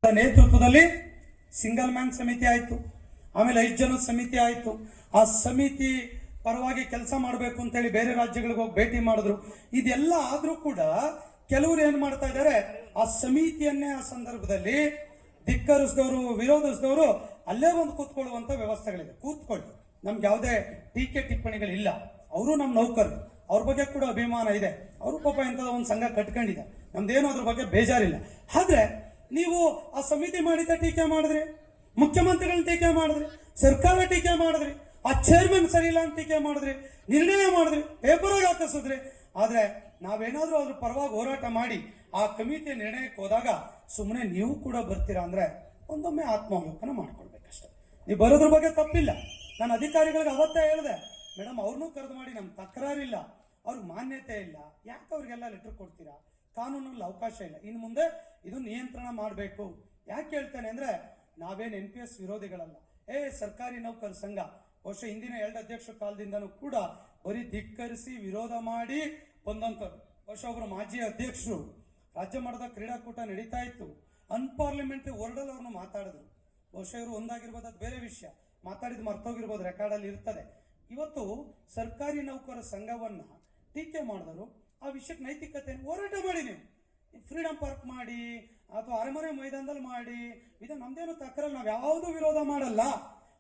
ನೇತೃತ್ವದಲ್ಲಿ single man ಸಮಿತಿ ಆಯ್ತು, ಆಮೇಲೆ 5 ಜನದ ಸಮಿತಿ ಆಯ್ತು. ಆ ಸಮಿತಿ ಪರವಾಗಿ ಕೆಲಸ ಮಾಡಬೇಕು ಅಂತ ಹೇಳಿ ಬೇರೆ ರಾಜ್ಯಗಳಿಗೆ ಹೋಗಿ ಭೇಟಿ ಮಾಡಿದ್ರು. ಇದೆಲ್ಲ ಆದ್ರೂ ಕೂಡ ಕೆಲವರು ಏನ್ ಮಾಡ್ತಾ ಇದ್ದಾರೆ, ಆ ಸಮಿತಿಯನ್ನೇ ಆ ಸಂದರ್ಭದಲ್ಲಿ ಧಿಕ್ಕರಿಸಿದವರು, ವಿರೋಧಿಸಿದವರು ಅಲ್ಲೇ ಒಂದು ಕೂತ್ಕೊಳ್ಳುವಂತ ವ್ಯವಸ್ಥೆಗಳಿದೆ. ಕೂತ್ಕೊಳ್ಳಿ, ನಮ್ಗೆ ಯಾವುದೇ ಟೀಕೆ ಟಿಪ್ಪಣಿಗಳಿಲ್ಲ. ಅವರು ನಮ್ಮ ನೌಕರರು, ಅವ್ರ ಬಗ್ಗೆ ಕೂಡ ಅಭಿಮಾನ ಇದೆ. ಅವರು ಪಾಪ ಇಂಥದ ಒಂದು ಸಂಘ ಕಟ್ಕೊಂಡಿದೆ, ನಮ್ದೇನು ಅದ್ರ ಬಗ್ಗೆ ಬೇಜಾರಿಲ್ಲ. ಆದ್ರೆ ನೀವು ಆ ಸಮಿತಿ ಮಾಡಿದ ಟೀಕೆ ಮಾಡಿದ್ರಿ, ಮುಖ್ಯಮಂತ್ರಿಗಳನ್ನ ಟೀಕೆ ಮಾಡಿದ್ರಿ, ಸರ್ಕಾರ ಟೀಕೆ ಮಾಡಿದ್ರಿ, ಆ ಚೇರ್ಮನ್ ಸರಿ ಇಲ್ಲ ಅಂತ ಟೀಕೆ ಮಾಡಿದ್ರಿ, ನಿರ್ಣಯ ಮಾಡಿದ್ರಿ, ಪೇಪರ್ ಹಾಕಿಸಿದ್ರಿ. ಆದ್ರೆ ನಾವೇನಾದ್ರೂ ಅದ್ರ ಪರವಾಗಿ ಹೋರಾಟ ಮಾಡಿ ಆ ಕಮಿಟಿಯ ನಿರ್ಣಯಕ್ಕೆ ಹೋದಾಗ ಸುಮ್ಮನೆ ನೀವು ಕೂಡ ಬರ್ತೀರಾ ಅಂದ್ರೆ ಒಂದೊಮ್ಮೆ ಆತ್ಮಾವಲೋಕನ ಮಾಡ್ಕೊಳ್ಬೇಕಷ್ಟೇ. ನೀವು ಬರೋದ್ರ ಬಗ್ಗೆ ತಪ್ಪಿಲ್ಲ. ನಾನು ಅಧಿಕಾರಿಗಳಿಗೆ ಅವತ್ತೇ ಹೇಳಿದೆ, ಮೇಡಮ್ ಅವ್ರನ್ನೂ ಕರೆದು ಮಾಡಿ, ನಮ್ಗೆ ತಕರಾರಿಲ್ಲ, ಅವ್ರಿಗೆ ಮಾನ್ಯತೆ ಇಲ್ಲ, ಯಾಕೆ ಅವ್ರಿಗೆಲ್ಲ ಲೆಟರ್ ಕೊಡ್ತೀರಾ? ಕಾನೂನಲ್ಲಿ ಅವಕಾಶ ಇಲ್ಲ. ಇನ್ನು ಮುಂದೆ ಇದು ನಿಯಂತ್ರಣ ಮಾಡಬೇಕು. ಯಾಕೆ ಹೇಳ್ತೇನೆ ಅಂದ್ರೆ, ನಾವೇನು NPS ವಿರೋಧಿಗಳಲ್ಲ. ಸರ್ಕಾರಿ ನೌಕರ ಸಂಘ ಬಹುಶಃ ಹಿಂದಿನ 2 ಅಧ್ಯಕ್ಷರ ಕಾಲದಿಂದನೂ ಕೂಡ ಬರೀ ಧಿಕ್ಕರಿಸಿ ವಿರೋಧ ಮಾಡಿ ಬಂದಂಥವ್ರು. ಬಹುಶಃ ಒಬ್ಬರು ಮಾಜಿ ಅಧ್ಯಕ್ಷರು ರಾಜ್ಯ ಮಟ್ಟದ ಕ್ರೀಡಾಕೂಟ ನಡೀತಾ ಇತ್ತು, ಅನ್ಪಾರ್ಲಿಮೆಂಟರಿ ವರ್ಡಲ್ಲಿ ಅವ್ರನ್ನ ಮಾತಾಡಿದ್ರು. ಬಹುಶಃ ಇವರು ಒಂದಾಗಿರ್ಬೋದು, ಅದು ಬೇರೆ ವಿಷಯ, ಮಾತಾಡಿದ್ ಮರ್ತೋಗಿರ್ಬೋದು, ರೆಕಾರ್ಡಲ್ಲಿ ಇರ್ತದೆ. ಇವತ್ತು ಸರ್ಕಾರಿ ನೌಕರ ಸಂಘವನ್ನ ಟೀಕೆ ಮಾಡಿದ್ರು. ಆ ವಿಷಯಕ್ಕೆ ನೈತಿಕತೆ ಹೋರಾಟ ಮಾಡಿ, ನೀವು ಫ್ರೀಡಮ್ ಪಾರ್ಕ್ ಮಾಡಿ ಅಥವಾ ಅರಮನೆ ಮೈದಾನದಲ್ಲಿ ಮಾಡಿ, ಇದು ನಮ್ದೇನು ತಕರಲ್ಲ, ನಾವ್ ಯಾವುದು ವಿರೋಧ ಮಾಡಲ್ಲ,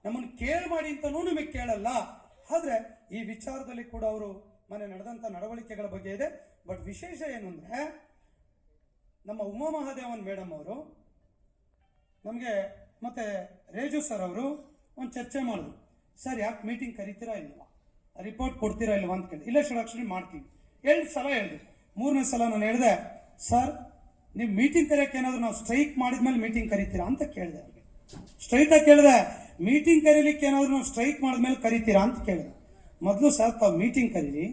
ನಮ್ಮನ್ನು ಕೇಳಿ ಮಾಡಿ ಅಂತನೂ ನಿಮಗೆ ಕೇಳಲ್ಲ. ಆದ್ರೆ ಈ ವಿಚಾರದಲ್ಲಿ ಕೂಡ ಅವರು ಮನೆ ನಡೆದಂತ ನಡವಳಿಕೆಗಳ ಬಗ್ಗೆ ಇದೆ. ಬಟ್ ವಿಶೇಷ ಏನು ಅಂದ್ರೆ, ನಮ್ಮ ಉಮಾ ಮಹಾದೇವನ್ ಮೇಡಮ್ ಅವರು ನಮಗೆ ಮತ್ತೆ ರೇಜು ಸರ್ ಅವರು ಒಂದು ಚರ್ಚೆ ಮಾಡಿದ್ರು. ಸರ್ ಯಾಕೆ ಮೀಟಿಂಗ್ ಕರಿತೀರಾ ಇಲ್ವಾ, ರಿಪೋರ್ಟ್ ಕೊಡ್ತೀರಾ ಇಲ್ವಾ ಅಂತ ಕೇಳಿ. ಇಲ್ಲ ಆಕ್ಷನ್ ಮಾಡ್ತೀವಿ 2 ಸಲ ಹೇಳಿದೆ. 3ನೇ ಸಲ ನಾನು ಹೇಳಿದೆ, ಸರ್ ನೀವು ಮೀಟಿಂಗ್ ಕರೆಯಕ್ಕೆ ಏನಾದ್ರು ನಾವು ಸ್ಟ್ರೈಕ್ ಮಾಡಿದ್ಮೇಲೆ ಮೀಟಿಂಗ್ ಕರಿತೀರಾ ಅಂತ ಕೇಳಿದೆ. ಅವ್ರಿಗೆ ಸ್ಟ್ರೈಟ್ ಆಗಿ ಕೇಳಿದೆ, ಮೀಟಿಂಗ್ ಕರೀಲಿಕ್ಕೆ ಏನಾದ್ರು ನಾವು ಸ್ಟ್ರೈಕ್ ಮಾಡಿದ್ಮೇಲೆ ಕರಿತೀರಾ ಅಂತ ಕೇಳಿದೆ. ಮೊದಲು ಸರ್ ತಾವು ಮೀಟಿಂಗ್ ಕರೀರಿ,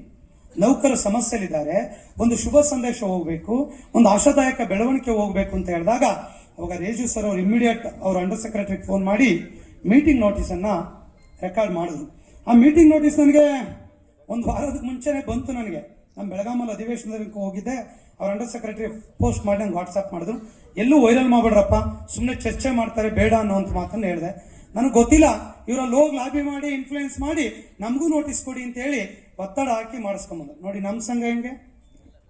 ನೌಕರ ಸಮಸ್ಯೆಲಿದ್ದಾರೆ, ಒಂದು ಶುಭ ಸಂದೇಶ ಹೋಗ್ಬೇಕು, ಒಂದು ಆಶಾದಾಯಕ ಬೆಳವಣಿಗೆ ಹೋಗ್ಬೇಕು ಅಂತ ಹೇಳಿದಾಗ ಅವಾಗ ರೇಜು ಸರ್ ಅವರು ಇಮಿಡಿಯೇಟ್ ಅವ್ರ ಅಂಡರ್ ಸೆಕ್ರೆಟರಿ ಫೋನ್ ಮಾಡಿ ಮೀಟಿಂಗ್ ನೋಟಿಸ್ ಅನ್ನ ರೆಕಾರ್ಡ್ ಮಾಡಿದ್ರು. ಆ ಮೀಟಿಂಗ್ ನೋಟಿಸ್ ನನಗೆ 1 ವಾರದ ಮುಂಚೆನೆ ಬಂತು. ನನಗೆ ನಮ್ಮ ಬೆಳಗಾಮಲ್ಲಿ ಅಧಿವೇಶನದಲ್ಲಿ ಹೋಗಿದ್ದೆ, ಅವ್ರ ಅಂಡರ್ ಸೆಕ್ರೆಟರಿ ಪೋಸ್ಟ್ ಮಾಡಿ ನಂಗೆ ವಾಟ್ಸ್ಆಪ್ ಮಾಡಿದ್ರು. ಎಲ್ಲೂ ವೈರಲ್ ಮಾಡ್ಬೇಡ್ರಪ್ಪ, ಸುಮ್ಮನೆ ಚರ್ಚೆ ಮಾಡ್ತಾರೆ ಬೇಡ ಅನ್ನೋಂಥ ಮಾತನ್ನು ಹೇಳಿದೆ. ನನಗೆ ಗೊತ್ತಿಲ್ಲ, ಇವರಲ್ಲಿ ಹೋಗಿ ಲಾಬಿ ಮಾಡಿ ಇನ್ಫ್ಲೂಯೆನ್ಸ್ ಮಾಡಿ ನಮಗೂ ನೋಟಿಸ್ ಕೊಡಿ ಅಂತ ಹೇಳಿ ಒತ್ತಡ ಹಾಕಿ ಮಾಡಿಸ್ಕೊಂಬಂದ್ರು. ನೋಡಿ ನಮ್ಮ ಸಂಘ ಹೆಂಗೆ,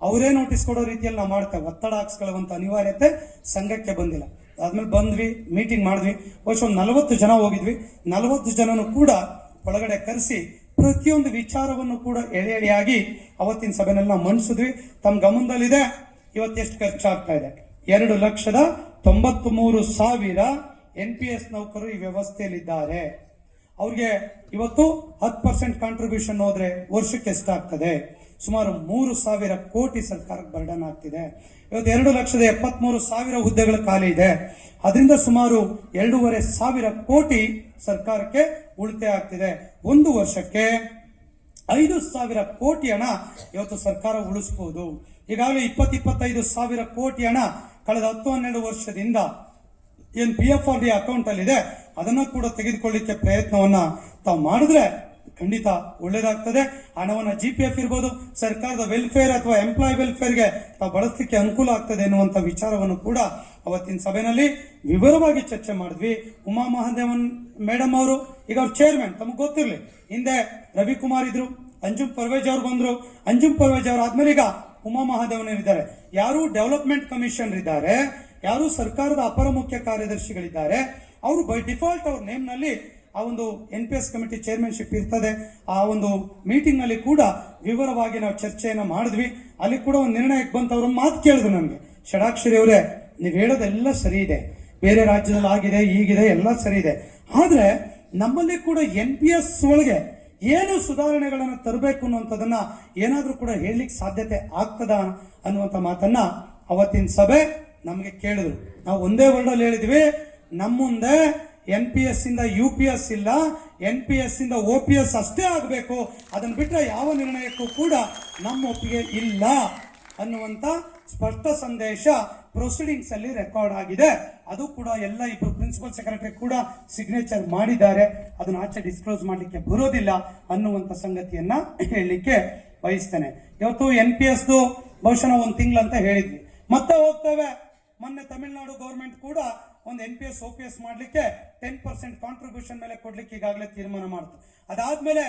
ಅವರೇ ನೋಟಿಸ್ ಕೊಡೋ ರೀತಿಯಲ್ಲಿ ನಾವು ಮಾಡ್ತೇವೆ. ಒತ್ತಡ ಹಾಕ್ಸ್ಕೊಳ್ಳುವಂತ ಅನಿವಾರ್ಯತೆ ಸಂಘಕ್ಕೆ ಬಂದಿಲ್ಲ. ಆದ್ಮೇಲೆ ಬಂದ್ವಿ, ಮೀಟಿಂಗ್ ಮಾಡಿದ್ವಿ. ಬಹುಶಃ 40 ಜನ ಹೋಗಿದ್ವಿ. 40 ಜನನು ಕೂಡ ಒಳಗಡೆ ಕರೆಸಿ ಪ್ರತಿಯೊಂದು ವಿಚಾರವನ್ನು ಕೂಡ ಎಳೆಯಾಗಿ ಅವತ್ತಿನ ಸಭೆನಲ್ಲಿ ನಾವು ಮಂಡಿಸಿದ್ವಿ. ತಮ್ಮ ಗಮನದಲ್ಲಿದೆ, ಇವತ್ತು ಎಷ್ಟು ಖರ್ಚಾಗ್ತಾ ಇದೆ? 2,93,000 NPS ನೌಕರರು ಈ ವ್ಯವಸ್ಥೆಯಲ್ಲಿದ್ದಾರೆ. ಅವ್ರಿಗೆ ಇವತ್ತು 10% ಕಾಂಟ್ರಿಬ್ಯೂಷನ್ ಹೋದ್ರೆ ವರ್ಷಕ್ಕೆ ಎಷ್ಟಾಗ್ತದೆ? ಸುಮಾರು 3,000 ಕೋಟಿ ಸರ್ಕಾರಕ್ಕೆ ಬರ್ಡನ್ ಆಗ್ತಿದೆ. ಇವತ್ತು 2,73,000 ಹುದ್ದೆಗಳು ಖಾಲಿ ಇದೆ. ಅದರಿಂದ ಸುಮಾರು 2,500 ಕೋಟಿ ಸರ್ಕಾರಕ್ಕೆ ಉಳಿತಾಯ ಆಗ್ತಿದೆ. ಒಂದು ವರ್ಷಕ್ಕೆ 5,000 ಕೋಟಿ ಹಣ ಇವತ್ತು ಸರ್ಕಾರ ಉಳಿಸಬಹುದು. ಈಗಾಗಲೇ 20-25,000 ಕೋಟಿ ಹಣ ಕಳೆದ 10-12 ವರ್ಷದಿಂದ ಏನ್ PFRD ಅಕೌಂಟ್ ಅಲ್ಲಿ ಇದೆ ಅದನ್ನ ಕೂಡ ತೆಗೆದುಕೊಳ್ಳಿಕ್ಕೆ ಪ್ರಯತ್ನವನ್ನ ತಾವು ಮಾಡಿದ್ರೆ ಖಂಡಿತ ಒಳ್ಳೇದಾಗ್ತದೆ. ಹಣವನ್ನ GPF ಇರ್ಬೋದು, ಸರ್ಕಾರದ ವೆಲ್ಫೇರ್ ಅಥವಾ ಎಂಪ್ಲಾಯ್ ವೆಲ್ಫೇರ್ಗೆ ತಾವು ಬಳಸಲಿಕ್ಕೆ ಅನುಕೂಲ ಆಗ್ತದೆ ಎನ್ನುವಂತ ವಿಚಾರವನ್ನು ಕೂಡ ಅವತ್ತಿನ ಸಭೆಯಲ್ಲಿ ವಿವರವಾಗಿ ಚರ್ಚೆ ಮಾಡಿದ್ವಿ. ಉಮಾ ಮಹಾದೇವನ್ ಮೇಡಮ್ ಅವರು ಈಗ ಅವ್ರ ಚೇರ್ಮನ್, ತಮಗೆ ಗೊತ್ತಿರಲಿ, ಹಿಂದೆ ರವಿಕುಮಾರ್ ಇದ್ರು, ಅಂಜುಮ್ ಪರ್ವೇಜ್ ಅವರು ಬಂದ್ರು. ಅಂಜುಮ್ ಪರ್ವೇಜ್ ಅವರು ಆದ್ಮೇಲೆ ಈಗ ಉಮಾ ಮಹಾದೇವನ್ ಇದ್ದಾರೆ. ಯಾರು ಡೆವಲಪ್ಮೆಂಟ್ ಕಮಿಷನರ್ ಇದ್ದಾರೆ, ಯಾರು ಸರ್ಕಾರದ ಅಪರ ಮುಖ್ಯ ಕಾರ್ಯದರ್ಶಿಗಳಿದ್ದಾರೆ, ಅವರು ಬೈ ಡಿಫಾಲ್ಟ್ ಅವ್ರ ನೇಮ್ ನಲ್ಲಿ ಆ ಒಂದು NPS ಕಮಿಟಿ ಚೇರ್ಮನ್ಶಿಪ್ ಇರ್ತದೆ. ಆ ಒಂದು ಮೀಟಿಂಗ್ ನಲ್ಲಿ ಕೂಡ ವಿವರವಾಗಿ ನಾವು ಚರ್ಚೆಯನ್ನ ಮಾಡಿದ್ವಿ. ಅಲ್ಲಿ ಕೂಡ ಒಂದು ನಿರ್ಣಯಕ್ಕೆ ಬಂತ ಅವ್ರ ಮಾತು ಕೇಳಿದ್ರು ನನಗೆ, ಷಡಾಕ್ಷರಿ ಅವರೇ ನೀವು ಹೇಳೋದೆಲ್ಲ ಸರಿ ಇದೆ, ಬೇರೆ ರಾಜ್ಯದಲ್ಲಿ ಆಗಿದೆ, ಈಗಿದೆ, ಎಲ್ಲ ಸರಿ ಇದೆ, ಆದ್ರೆ ನಮ್ಮಲ್ಲಿ ಕೂಡ NPS ಒಳಗೆ ಏನು ಸುಧಾರಣೆಗಳನ್ನ ತರಬೇಕು ಅನ್ನುವಂಥದ್ದನ್ನ ಏನಾದ್ರೂ ಕೂಡ ಹೇಳಲಿಕ್ಕೆ ಸಾಧ್ಯತೆ ಆಗ್ತದ ಅನ್ನುವಂಥ ಮಾತನ್ನ ಅವತ್ತಿನ ಸಭೆ ನಮಗೆ ಕೇಳಿದ್ರು. ನಾವು ಒಂದೇ ವರ್ಡಲ್ಲಿ ಹೇಳಿದ್ವಿ, ನಮ್ಮ ಮುಂದೆ NPS ಇಂದ UPS ಇಲ್ಲ, NPS ಇಂದ OPS ಅಷ್ಟೇ ಆಗಬೇಕು, ಅದನ್ನ ಬಿಟ್ಟರೆ ಯಾವ ನಿರ್ಣಯಕ್ಕೂ ಕೂಡ ನಮ್ಮ ಒಪ್ಪಿಗೆ ಇಲ್ಲ ಅನ್ನುವಂತ ಸ್ಪಷ್ಟ ಸಂದೇಶ ಪ್ರೊಸೀಡಿಂಗ್ಸ್ ಅಲ್ಲಿ ರೆಕಾರ್ಡ್ ಆಗಿದೆ. ಅದು ಕೂಡ ಎಲ್ಲ ಇಬ್ಬರು ಪ್ರಿನ್ಸಿಪಲ್ ಸೆಕ್ರೆಟರಿ ಕೂಡ ಸಿಗ್ನೇಚರ್ ಮಾಡಿದ್ದಾರೆ. ಅದನ್ನ ಆಚೆ ಡಿಸ್ಕ್ಲೋಸ್ ಮಾಡ್ಲಿಕ್ಕೆ ಬರೋದಿಲ್ಲ ಅನ್ನುವಂತ ಸಂಗತಿಯನ್ನ ಹೇಳಲಿಕ್ಕೆ ಬಯಸ್ತೇನೆ. ಇವತ್ತು NPS ಬಹುಶಃ 1 ತಿಂಗಳು ಅಂತ ಹೇಳಿದ್ವಿ, ಮತ್ತೆ ಹೋಗ್ತೇವೆ ಮೊನ್ನೆ ತಮಿಳುನಾಡು ಗೌರ್ಮೆಂಟ್ ಕೂಡ ಒಂದು NPS OPS ಮಾಡ್ಲಿಕ್ಕೆ 10% ಕಾಂಟ್ರಿಬ್ಯೂಷನ್ ಮೇಲೆ ಕೊಡ್ಲಿಕ್ಕೆ ಈಗಾಗಲೇ ತೀರ್ಮಾನ ಮಾಡ್ತು. ಅದಾದ್ಮೇಲೆ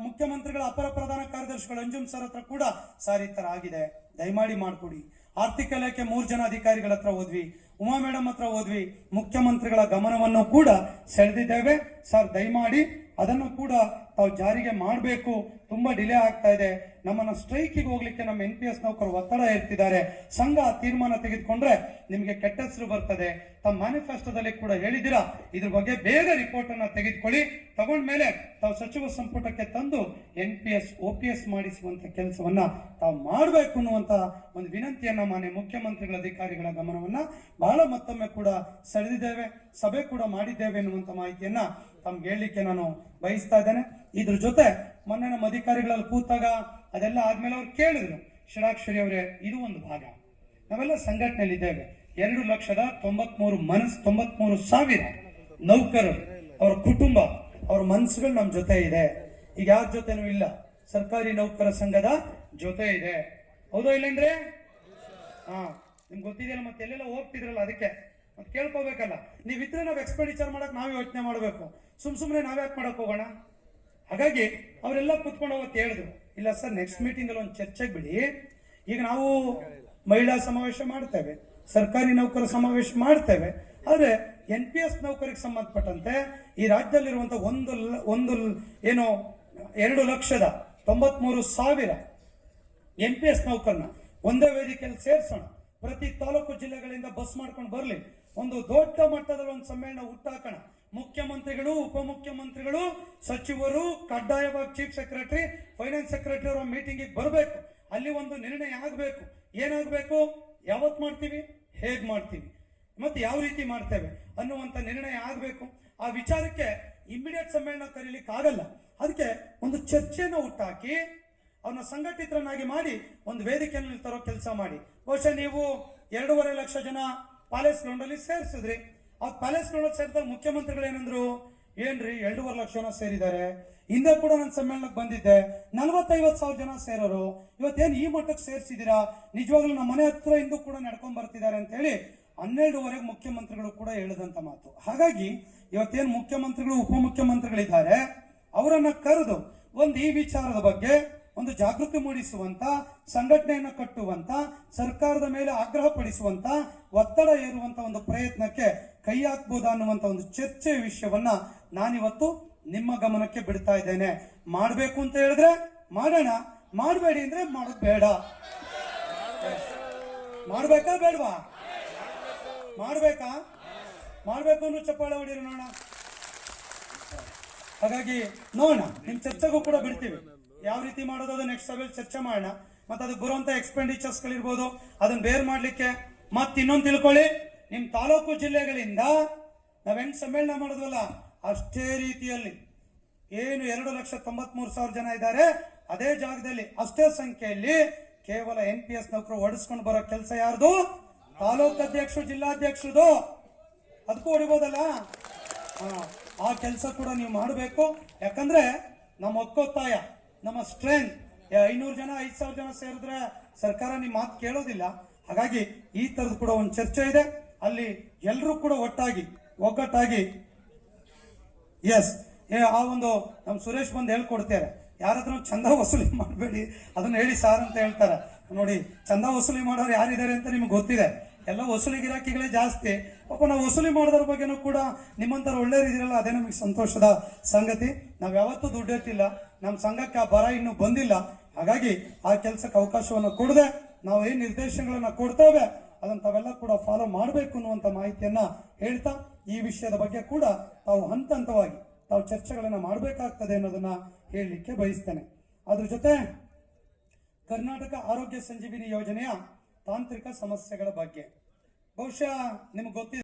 ಮುಖ್ಯಮಂತ್ರಿಗಳ ಅಪರ ಪ್ರಧಾನ ಕಾರ್ಯದರ್ಶಿಗಳು ಅಂಜುಮ್ ಸರ್ ಹತ್ರ ಕೂಡ ಸರ್ ಈ ತರ ಆಗಿದೆ, ದಯಮಾಡಿ ಮಾಡ್ಕೊಡಿ. ಆರ್ಥಿಕ ಇಲಾಖೆ 3 ಜನ ಅಧಿಕಾರಿಗಳ ಹತ್ರ ಹೋದ್ವಿ, ಉಮಾ ಮೇಡಮ್ ಹತ್ರ ಹೋದ್ವಿ, ಮುಖ್ಯಮಂತ್ರಿಗಳ ಗಮನವನ್ನು ಕೂಡ ಸೆಳೆದಿದ್ದೇವೆ. ಸರ್ ದಯಮಾಡಿ ಅದನ್ನು ಕೂಡ ತಾವು ಜಾರಿಗೆ ಮಾಡಬೇಕು, ತುಂಬಾ ಡಿಲೇ ಆಗ್ತಾ ಇದೆ, ನಮ್ಮನ್ನ ಸ್ಟ್ರೈಕಿಗೆ ಹೋಗ್ಲಿಕ್ಕೆ ನಮ್ಮ NPS ನೌಕರು ಒತ್ತಡ ಇರ್ತಿದ್ದಾರೆ, ಸಂಘ ತೀರ್ಮಾನ ತೆಗೆದುಕೊಂಡ್ರೆ ನಿಮಗೆ ಕೆಟ್ಟ ಹೆಸರು ಬರ್ತದೆ. ತಮ್ಮ ಮ್ಯಾನಿಫೆಸ್ಟೋದಲ್ಲಿ ಕೂಡ ಹೇಳಿದಿರಾ, ಇದ್ರ ಬಗ್ಗೆ ಬೇಗ ರಿಪೋರ್ಟ್ ಅನ್ನ ತೆಗೆದುಕೊಳ್ಳಿ, ತಗೊಂಡ್ಮೇಲೆ ತಾವು ಸಚಿವ ಸಂಪುಟಕ್ಕೆ ತಂದು NPS OPS ಮಾಡಿಸುವಂತ ಕೆಲಸವನ್ನ ತಾವು ಮಾಡಬೇಕು ಅನ್ನುವಂತ ಒಂದು ವಿನಂತಿಯನ್ನ ಮಾನ್ಯ ಮುಖ್ಯಮಂತ್ರಿಗಳ ಅಧಿಕಾರಿಗಳ ಗಮನವನ್ನ ಬಹಳ ಮತ್ತೊಮ್ಮೆ ಕೂಡ ಸೆಳೆದಿದ್ದೇವೆ, ಸಭೆ ಕೂಡ ಮಾಡಿದ್ದೇವೆ ಎನ್ನುವಂತ ಮಾಹಿತಿಯನ್ನ ತಮ್ಗೆ ಹೇಳಲಿಕ್ಕೆ ನಾನು ಬಯಸ್ತಾ ಇದ್ದೇನೆ. ಇದ್ರ ಜೊತೆ ಮೊನ್ನೆ ನಮ್ಮ ಅಧಿಕಾರಿಗಳಲ್ಲಿ ಕೂತಾಗ ಅದೆಲ್ಲ ಆದ್ಮೇಲೆ ಅವ್ರು ಕೇಳಿದ್ರು, ಷಡಾಕ್ಷರಿ ಅವರೇ ಇದು ಒಂದು ಭಾಗ, ನಾವೆಲ್ಲ ಸಂಘಟನೆಯಲ್ಲಿ ಇದ್ದೇವೆ, 2,93,000 ನೌಕರರು, ಅವರ ಕುಟುಂಬ, ಅವರ ಮನಸ್ಸುಗಳು ನಮ್ಮ ಜೊತೆ ಇದೆ. ಈಗ ಯಾರ ಜೊತೆನೂ ಇಲ್ಲ, ಸರ್ಕಾರಿ ನೌಕರ ಸಂಘದ ಜೊತೆ ಇದೆ. ಹೌದೋ ಇಲ್ಲೇನ್ರಿ? ನಿಮ್ಗೆ ಗೊತ್ತಿದೆಯಲ್ಲ, ಮತ್ತೆ ಎಲ್ಲೆಲ್ಲ ಹೋಗ್ತಿದ್ರಲ್ಲ, ಅದಕ್ಕೆ ಮತ್ತೆ ಕೇಳ್ಕೋಬೇಕಲ್ಲ. ನೀವಿದ್ರೆ ನಾವು ಎಕ್ಸ್ಪೆಂಡಿಚರ್ ಮಾಡಕ್ ನಾವೇ ಯೋಚನೆ ಮಾಡಬೇಕು, ಸುಮ್ನೆ ನಾವ್ಯಾಕೆ ಮಾಡಕ್ ಹೋಗೋಣ? ಹಾಗಾಗಿ ಅವರೆಲ್ಲ ಕುತ್ಕೊಂಡು ಅವತ್ತು ಹೇಳಿದ್ರು, ಇಲ್ಲ ಸರ್ ನೆಕ್ಸ್ಟ್ ಮೀಟಿಂಗ್ ಅಲ್ಲಿ ಒಂದು ಚರ್ಚೆಗೆ ಬಿಡಿ, ಈಗ ನಾವು ಮಹಿಳಾ ಸಮಾವೇಶ ಮಾಡ್ತೇವೆ, ಸರ್ಕಾರಿ ನೌಕರ ಸಮಾವೇಶ ಮಾಡ್ತೇವೆ, ಆದ್ರೆ NPS ನೌಕರಿಗೆ ಸಂಬಂಧಪಟ್ಟಂತೆ ಈ ರಾಜ್ಯದಲ್ಲಿರುವಂತಹ 2,93,000 NPS ನೌಕರನ್ನ ಒಂದೇ ವೇದಿಕೆಯಲ್ಲಿ ಸೇರಿಸೋಣ, ಪ್ರತಿ ತಾಲೂಕು ಜಿಲ್ಲೆಗಳಿಂದ ಬಸ್ ಮಾಡ್ಕೊಂಡು ಬರ್ಲಿ, ಒಂದು ದೊಡ್ಡ ಮಟ್ಟದಲ್ಲಿ ಒಂದು ಸಮ್ಮೇಳನ ಹುಟ್ಟಾಕೋಣ. ಮುಖ್ಯಮಂತ್ರಿಗಳು, ಉಪಮುಖ್ಯಮಂತ್ರಿಗಳು, ಸಚಿವರು, ಕಡ್ಡಾಯವಾಗಿ ಚೀಫ್ ಸೆಕ್ರೆಟರಿ, ಫೈನಾನ್ಸ್ ಸೆಕ್ರೆಟರಿ ಅವರ ಮೀಟಿಂಗಿಗೆ ಬರಬೇಕು. ಅಲ್ಲಿ ಒಂದು ನಿರ್ಣಯ ಆಗಬೇಕು, ಏನಾಗಬೇಕು, ಯಾವತ್ ಮಾಡ್ತೀವಿ, ಹೇಗ್ ಮಾಡ್ತೀವಿ, ಮತ್ತೆ ಯಾವ ರೀತಿ ಮಾಡ್ತೇವೆ ಅನ್ನುವಂತ ನಿರ್ಣಯ ಆಗಬೇಕು. ಆ ವಿಚಾರಕ್ಕೆ ಇಮಿಡಿಯೇಟ್ ಸಮ್ಮೇಳನ ಕರೀಲಿಕ್ಕೆ ಆಗಲ್ಲ, ಅದಕ್ಕೆ ಒಂದು ಚರ್ಚೆನ ಹುಟ್ಟಾಕಿ ಅವನ್ನ ಸಂಘಟಿತರನ್ನಾಗಿ ಮಾಡಿ ಒಂದು ವೇದಿಕೆಯಲ್ಲಿ ತರೋ ಕೆಲಸ ಮಾಡಿ. ಬಹುಶಃ ನೀವು 2.5 ಲಕ್ಷ ಜನ ಪ್ಯಾಲೇಸ್ ಗ್ರೌಂಡ್ ಅಲ್ಲಿ ಸೇರಿಸಿದ್ರಿ. ಆ ಪ್ಯಾಲೇಸ್ ಗ್ರೌಂಡ್ ಅಲ್ಲಿ ಸೇರಿದಾಗ ಮುಖ್ಯಮಂತ್ರಿಗಳು ಏನಂದ್ರು, ಏನ್ರಿ 2.5 ಲಕ್ಷ ಜನ ಸೇರಿದ್ದಾರೆ, ಹಿಂದೆ ಕೂಡ ನನ್ನ ಸಮ್ಮೇಳನಕ್ಕೆ ಬಂದಿದ್ದೆ, 40-50 ಜನ ಸೇರೋರು, ಇವತ್ತೇನು ಈ ಮಟ್ಟಕ್ಕೆ ಸೇರಿಸಿದೀರಾ, ನಿಜವಾಗ್ಲೂ ನಮ್ಮ ಮನೆ ಹತ್ರ ಇಂದು ಕೂಡ ನಡ್ಕೊಂಡ್ ಬರ್ತಿದ್ದಾರೆ ಅಂತ ಹೇಳಿ 12ವರೆಗೆ ಮುಖ್ಯಮಂತ್ರಿಗಳು ಕೂಡ ಹೇಳಿದಂತ ಮಾತು. ಹಾಗಾಗಿ ಇವತ್ತೇನು ಮುಖ್ಯಮಂತ್ರಿಗಳು, ಉಪಮುಖ್ಯಮಂತ್ರಿಗಳಿದ್ದಾರೆ, ಅವರನ್ನ ಕರೆದು ಒಂದು ಈ ವಿಚಾರದ ಬಗ್ಗೆ ಒಂದು ಜಾಗೃತಿ ಮೂಡಿಸುವಂತ, ಸಂಘಟನೆಯನ್ನು ಕಟ್ಟುವಂತ, ಸರ್ಕಾರದ ಮೇಲೆ ಆಗ್ರಹ ಪಡಿಸುವಂತ, ಒತ್ತಡ ಏರುವಂತ ಒಂದು ಪ್ರಯತ್ನಕ್ಕೆ ಕೈ ಹಾಕಬಹುದಾ ಅನ್ನುವಂತ ಒಂದು ಚರ್ಚೆ ವಿಷಯವನ್ನ ನಾನಿವತ್ತು ನಿಮ್ಮ ಗಮನಕ್ಕೆ ಬಿಡ್ತಾ ಇದ್ದೇನೆ. ಮಾಡಬೇಕು ಅಂತ ಹೇಳಿದ್ರೆ ಮಾಡೋಣ, ಮಾಡಬೇಡಿ ಅಂದ್ರೆ ಮಾಡೋದು ಬೇಡ. ಮಾಡ್ಬೇಕಾ ಬೇಡವಾ? ಮಾಡ್ಬೇಕಾ? ಮಾಡ್ಬೇಕು ಅನ್ನೋ ಚಪ್ಪಾಳೆ ಹೊಡೀರಿ ನೋಡೋಣ. ಹಾಗಾಗಿ ನೋಡೋಣ, ನಿಮ್ ಚರ್ಚೆಗೂ ಕೂಡ ಬಿಡ್ತೀವಿ, ಯಾವ ರೀತಿ ಮಾಡೋದು ಅದು ನೆಕ್ಸ್ಟ್ ಸಭೆಯಲ್ಲಿ ಚರ್ಚೆ ಮಾಡೋಣ. ಮತ್ತೆ ಅದಕ್ಕೆ ಬರುವಂತ ಎಕ್ಸ್ಪೆಂಡಿಚರ್ಸ್ ಗಳಿರ್ಬೋದು, ಅದನ್ನ ಬೇರ್ ಮಾಡ್ಲಿಕ್ಕೆ ಮತ್ತೆ ಇನ್ನೊಂದು ತಿಳ್ಕೊಳ್ಳಿ, ನಿಮ್ ತಾಲೂಕು ಜಿಲ್ಲೆಗಳಿಂದ ನಾವ್ ಹೆಂಗ್ ಸಮ್ಮೇಳನ ಮಾಡೋದ್ವಲ್ಲ ಅಷ್ಟೇ ರೀತಿಯಲ್ಲಿ ಏನು 2,93,000 ಜನ ಇದ್ದಾರೆ, ಅದೇ ಜಾಗದಲ್ಲಿ ಅಷ್ಟೇ ಸಂಖ್ಯೆಯಲ್ಲಿ ಕೇವಲ NPS ನೌಕರು ಹೊಡಿಸ್ಕೊಂಡು ಬರೋ ಕೆಲಸ ಯಾರ್ದು? ತಾಲೂಕು ಅಧ್ಯಕ್ಷರು, ಜಿಲ್ಲಾಧ್ಯಕ್ಷರದು. ಅದಕ್ಕೂ ಹೊಡಿಬೋದಲ್ಲ. ಆ ಕೆಲಸ ಕೂಡ ನೀವು ಮಾಡಬೇಕು. ಯಾಕಂದ್ರೆ ನಮ್ಮ ಒಕ್ಕೊತ್ತಾಯ, ನಮ್ಮ ಸ್ಟ್ರೆಂತ್ 500 ಜನ 5,000 ಜನ ಸೇರಿದ್ರೆ ಸರ್ಕಾರ ನಿಮ್ಮ ಮಾತು ಕೇಳೋದಿಲ್ಲ. ಹಾಗಾಗಿ ಈ ತರದ ಕೂಡ ಒಂದು ಚರ್ಚೆ ಇದೆ, ಅಲ್ಲಿ ಎಲ್ಲರೂ ಕೂಡ ಒಗ್ಗಟ್ಟಾಗಿ ಎಸ್ ಆ ಒಂದು ನಮ್ಮ ಸುರೇಶ್ ಬಂದು ಹೇಳ್ಕೊಡ್ತಾರೆ, ಯಾರಾದ್ರೂ ಚಂದ ವಸೂಲಿ ಮಾಡಬೇಡಿ ಅದನ್ನ ಹೇಳಿ ಸಾರ್ ಅಂತ ಹೇಳ್ತಾರೆ. ನೋಡಿ, ಚಂದ ವಸೂಲಿ ಮಾಡೋರು ಯಾರಿದ್ದಾರೆ ಅಂತ ನಿಮ್ಗೆ ಗೊತ್ತಿದೆ, ಎಲ್ಲ ವಸೂಲಿ ಗಿರಾಕಿಗಳೇ ಜಾಸ್ತಿ. ಪಾಪ ನಾವು ವಸೂಲಿ ಮಾಡೋದ್ರ ಬಗ್ಗೆನೂ ಕೂಡ ನಿಮ್ಮಂತರ ಒಳ್ಳೆಯರಿದಿರಲ್ಲ, ಅದೇ ನಮಗೆ ಸಂತೋಷದ ಸಂಗತಿ. ನಾವ್ ಯಾವತ್ತೂ ದುಡ್ಡಿರ್ತಿಲ್ಲ, ನಮ್ಮ ಸಂಘಕ್ಕೆ ಆ ಬರ ಇನ್ನೂ ಬಂದಿಲ್ಲ. ಹಾಗಾಗಿ ಆ ಕೆಲಸಕ್ಕೆ ಅವಕಾಶವನ್ನು ಕೊಡದೆ ನಾವು ಏನ್ ನಿರ್ದೇಶನಗಳನ್ನ ಕೊಡ್ತೇವೆ ಅದನ್ನ ತಾವೆಲ್ಲ ಕೂಡ ಫಾಲೋ ಮಾಡಬೇಕು ಅನ್ನುವಂತ ಮಾಹಿತಿಯನ್ನ ಹೇಳ್ತಾ, ಈ ವಿಷಯದ ಬಗ್ಗೆ ಕೂಡ ತಾವು ಹಂತ ಹಂತವಾಗಿ ತಾವು ಚರ್ಚೆಗಳನ್ನ ಮಾಡಬೇಕಾಗ್ತದೆ ಅನ್ನೋದನ್ನ ಹೇಳಲಿಕ್ಕೆ ಬಯಸ್ತೇನೆ. ಅದ್ರ ಜೊತೆ ಕರ್ನಾಟಕ ಆರೋಗ್ಯ ಸಂಜೀವಿನಿ ಯೋಜನೆಯ ತಾಂತ್ರಿಕ ಸಮಸ್ಯೆಗಳ ಬಗ್ಗೆ ಬಹುಶಃ ನಿಮ್ಗೆ ಗೊತ್ತಿದೆ.